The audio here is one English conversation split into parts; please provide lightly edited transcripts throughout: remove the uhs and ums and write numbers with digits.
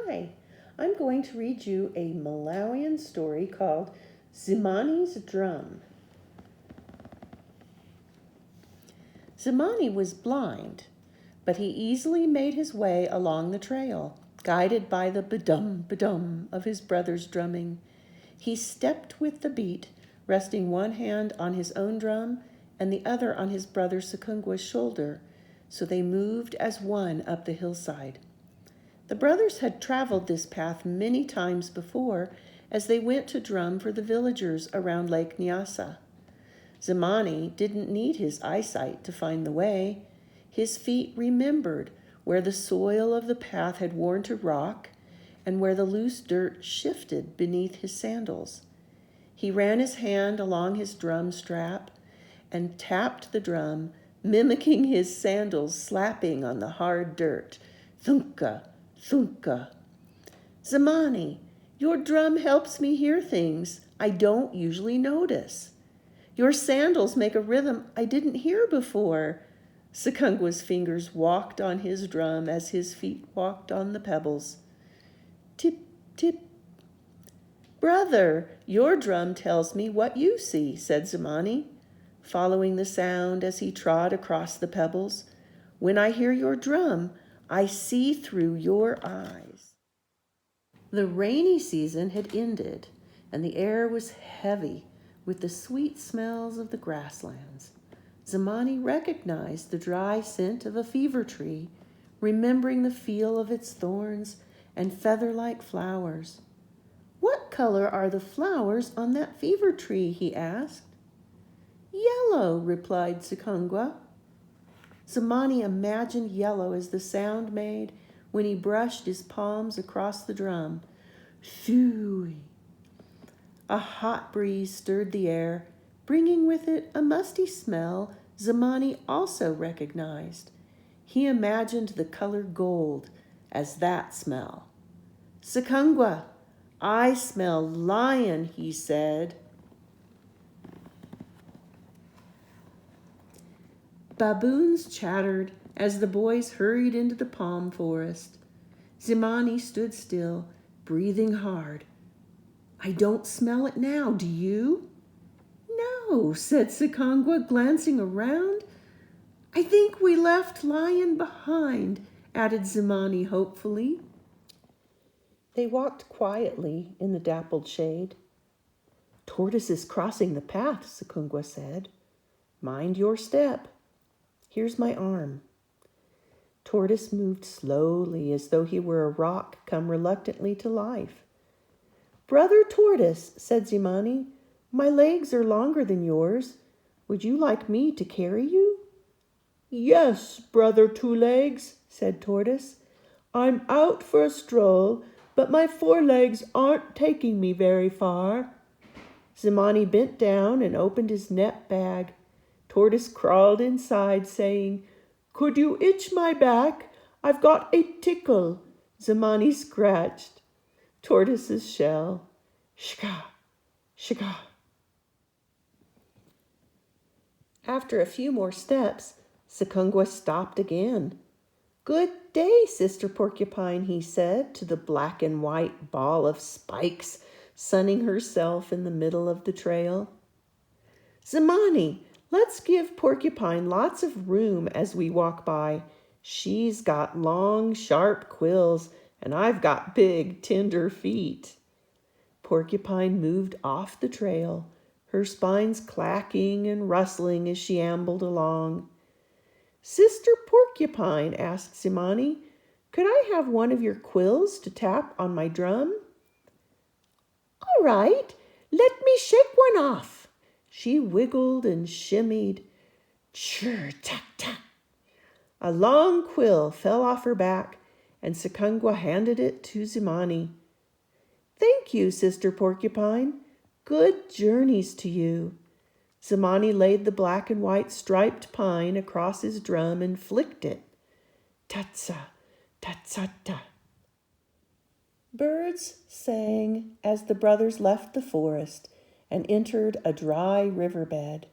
Hi, I'm going to read you a Malawian story called Zimani's Drum. Zimani was blind, but he easily made his way along the trail, guided by the ba-dum, ba-dum of his brother's drumming. He stepped with the beat, resting one hand on his own drum and the other on his brother Sakungwa's shoulder, so they moved as one up the hillside. The brothers had traveled this path many times before as they went to drum for the villagers around Lake Nyasa. Zimani didn't need his eyesight to find the way. His feet remembered where the soil of the path had worn to rock and where the loose dirt shifted beneath his sandals. He ran his hand along his drum strap and tapped the drum, mimicking his sandals slapping on the hard dirt. Thunka, thunka. Zimani, your drum helps me hear things I don't usually notice. Your sandals make a rhythm I didn't hear before. Sakungwa's fingers walked on his drum as his feet walked on the pebbles. Tip, tip. Brother, your drum tells me what you see, said Zimani, following the sound as he trod across the pebbles. When I hear your drum, I see through your eyes. The rainy season had ended, and the air was heavy with the sweet smells of the grasslands. Zimani recognized the dry scent of a fever tree, remembering the feel of its thorns and feather-like flowers. What color are the flowers on that fever tree? He asked. Yellow, replied Sakungwa. Zimani imagined yellow as the sound made when he brushed his palms across the drum. Phooey. A hot breeze stirred the air, bringing with it a musty smell Zimani also recognized. He imagined the color gold as that smell. Sakungwa, I smell lion, he said. Baboons chattered as the boys hurried into the palm forest. Zimani stood still, breathing hard. I don't smell it now, do you? No, said Sakungwa, glancing around. I think we left lion behind, added Zimani hopefully. They walked quietly in the dappled shade. Tortoise is crossing the path, Sakungwa said. Mind your step. Here's my arm. Tortoise moved slowly as though he were a rock come reluctantly to life. Brother Tortoise, said Zimani, my legs are longer than yours. Would you like me to carry you? Yes, Brother Two Legs, said Tortoise. I'm out for a stroll, but my forelegs aren't taking me very far. Zimani bent down and opened his net bag. Tortoise crawled inside, saying, Could you itch my back? I've got a tickle. Zimani scratched Tortoise's shell. Shka, shka. After a few more steps, Sakungwa stopped again. Good day, Sister Porcupine, he said to the black and white ball of spikes sunning herself in the middle of the trail. Zimani, let's give Porcupine lots of room as we walk by. She's got long, sharp quills, and I've got big, tender feet. Porcupine moved off the trail, her spines clacking and rustling as she ambled along. Sister Porcupine, asked Zimani, could I have one of your quills to tap on my drum? All right, let me shake one off. She wiggled and shimmied. Chur, tack, tack. A long quill fell off her back, and Sakungwa handed it to Zimani. Thank you, Sister Porcupine. Good journeys to you. Zimani laid the black and white striped pine across his drum and flicked it. Tatsa, tatsata. Birds sang as the brothers left the forest and entered a dry riverbed.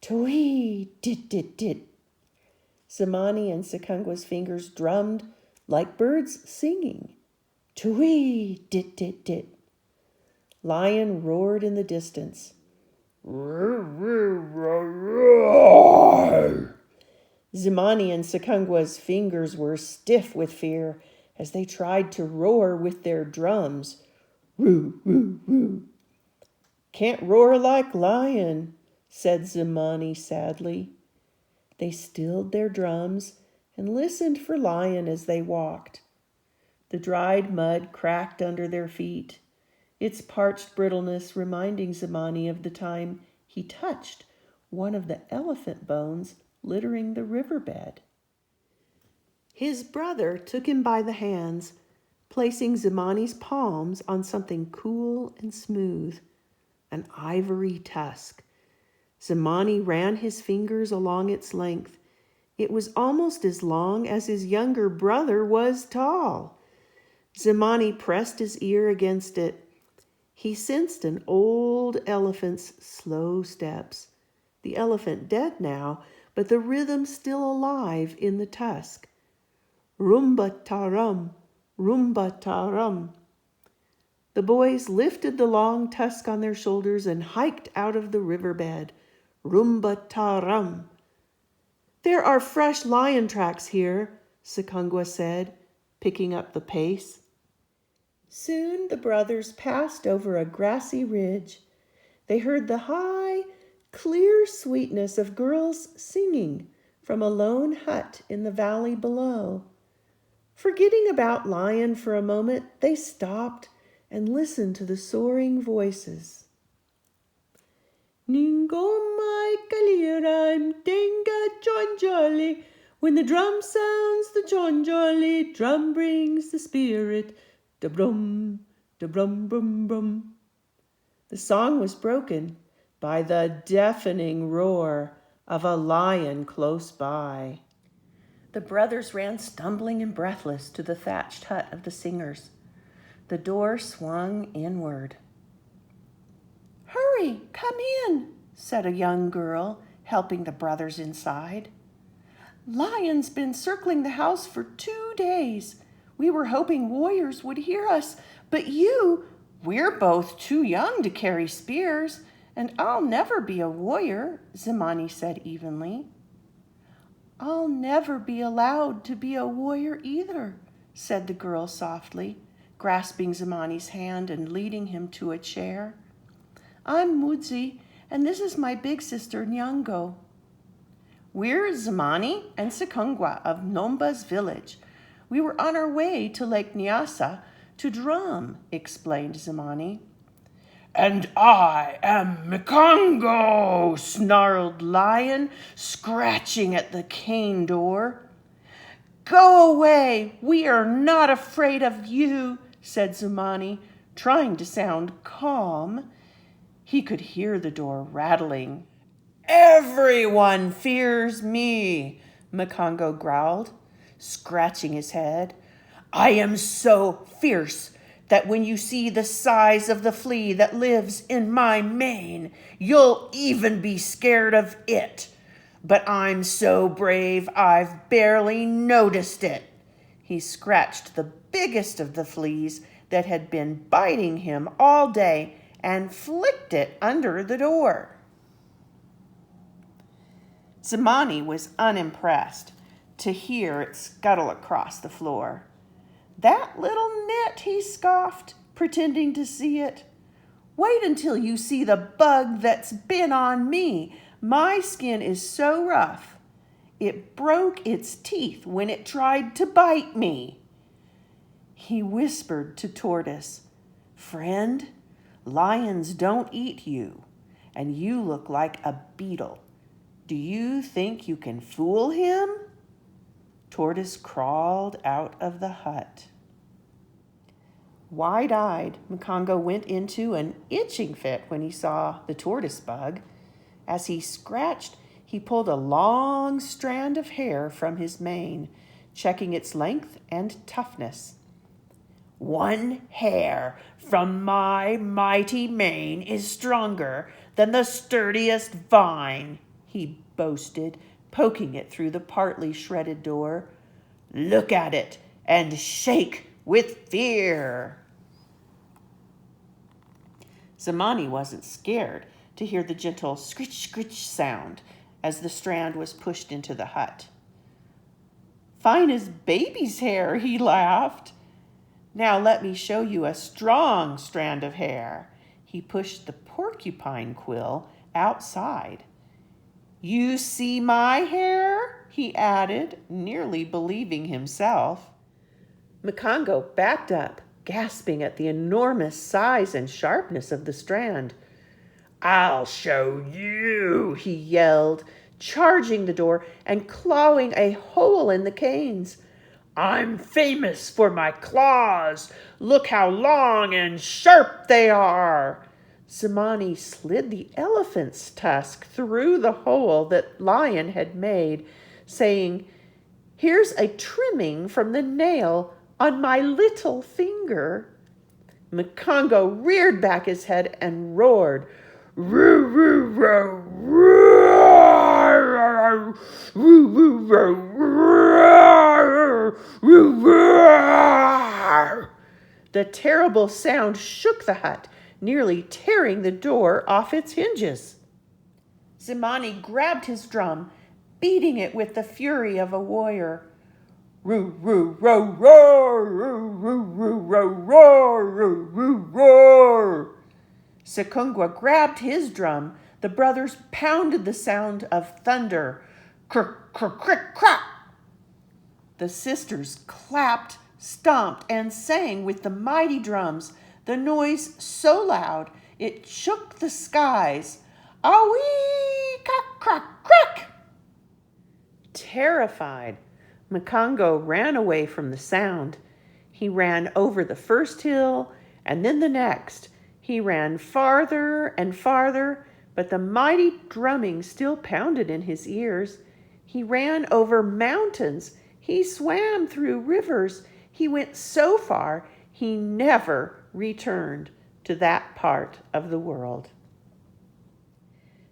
Towee, dit, dit, dit. Zimani and Sakungwa's fingers drummed like birds singing. Tui, dit, dit, dit. Lion roared in the distance. Zimani and Sakungwa's fingers were stiff with fear as they tried to roar with their drums. Roo, roo, roo. Can't roar like lion, said Zimani sadly. They stilled their drums and listened for lion as they walked. The dried mud cracked under their feet, its parched brittleness reminding Zimani of the time he touched one of the elephant bones littering the riverbed. His brother took him by the hands, placing Zimani's palms on something cool and smooth, an ivory tusk. Zimani ran his fingers along its length. It was almost as long as his younger brother was tall. Zimani pressed his ear against it. He sensed an old elephant's slow steps. The elephant dead now, but the rhythm still alive in the tusk. Rumba tarum, rumba tarum. The boys lifted the long tusk on their shoulders and hiked out of the riverbed. Rumba tarum. There are fresh lion tracks here, Sakungwa said, picking up the pace. Soon the brothers passed over a grassy ridge. They heard the high, clear sweetness of girls singing from a lone hut in the valley below. Forgetting about lion for a moment, they stopped and listened to the soaring voices. Ningomai kaliraim denga jonjoli. When the drum sounds the jonjoli, drum brings the spirit. Da-brum, da-brum, brum, brum. The song was broken by the deafening roar of a lion close by. The brothers ran stumbling and breathless to the thatched hut of the singers. The door swung inward. Hurry, come in, said a young girl, helping the brothers inside. Lion's been circling the house for 2 days. We were hoping warriors would hear us, but we're both too young to carry spears, and I'll never be a warrior, Zimani said evenly. I'll never be allowed to be a warrior either, said the girl softly, grasping Zimani's hand and leading him to a chair. I'm Mudzi, and this is my big sister Nyango. We're Zimani and Sakungwa of Nomba's village. We were on our way to Lake Nyasa to drum, explained Zimani. And I am Mikongo, snarled Lion, scratching at the cane door. Go away, we are not afraid of you, said Zimani, trying to sound calm. He could hear the door rattling. Everyone fears me, Mikongo growled, scratching his head. I am so fierce that when you see the size of the flea that lives in my mane, you'll even be scared of it. But I'm so brave I've barely noticed it. He scratched the biggest of the fleas that had been biting him all day and flicked it under the door. Zimani was unimpressed to hear it scuttle across the floor. That little nit, he scoffed, pretending to see it. Wait until you see the bug that's been on me. My skin is so rough. It broke its teeth when it tried to bite me. He whispered to Tortoise, Friend, lions don't eat you, and you look like a beetle. Do you think you can fool him? Tortoise crawled out of the hut. Wide-eyed, Mikongo went into an itching fit when he saw the tortoise bug. As he scratched, he pulled a long strand of hair from his mane, checking its length and toughness. One hair from my mighty mane is stronger than the sturdiest vine, he boasted, poking it through the partly shredded door. Look at it and shake with fear. Zimani wasn't scared to hear the gentle scritch-scritch sound as the strand was pushed into the hut. Fine as baby's hair, he laughed. Now let me show you a strong strand of hair. He pushed the porcupine quill outside. You see my hair? He added, nearly believing himself. Mkongo backed up, gasping at the enormous size and sharpness of the strand. I'll show you, he yelled, charging the door and clawing a hole in the canes. I'm famous for my claws. Look how long and sharp they are. Zimani slid the elephant's tusk through the hole that Lion had made, saying, Here's a trimming from the nail on my little finger. Mkongo reared back his head and roared, Roo, roo, roo, roar, roo, roo, roo, roar, roo, roar. The terrible sound shook the hut, nearly tearing the door off its hinges. Zimani grabbed his drum, beating it with the fury of a warrior. Roo, roo, row, roar, roo, roo, roo, row, roar, roo, roo, roar. Sekungwa grabbed his drum. The brothers pounded the sound of thunder. Crick, crick, crick, crack. The sisters clapped, stomped, and sang with the mighty drums, the noise so loud it shook the skies. Ah-wee, crack, crack, crack. Terrified, Mkongo ran away from the sound. He ran over the first hill and then the next. He ran farther and farther, but the mighty drumming still pounded in his ears. He ran over mountains. He swam through rivers. He went so far, he never returned to that part of the world.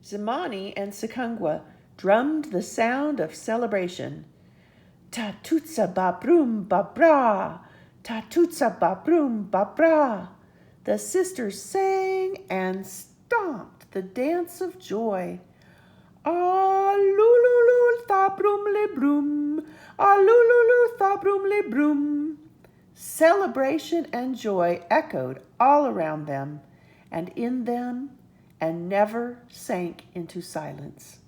Zimani and Sekungwa drummed the sound of celebration. Ta-tootsa ba-broom ba-bra, ta-tootsa ba-broom ba-bra. The sisters sang and stomped the dance of joy. Ah-loo-loo-loo, tha-broom-le-broom, ah-loo-loo-loo, tha-broom-le-broom. Celebration and joy echoed all around them and in them and never sank into silence.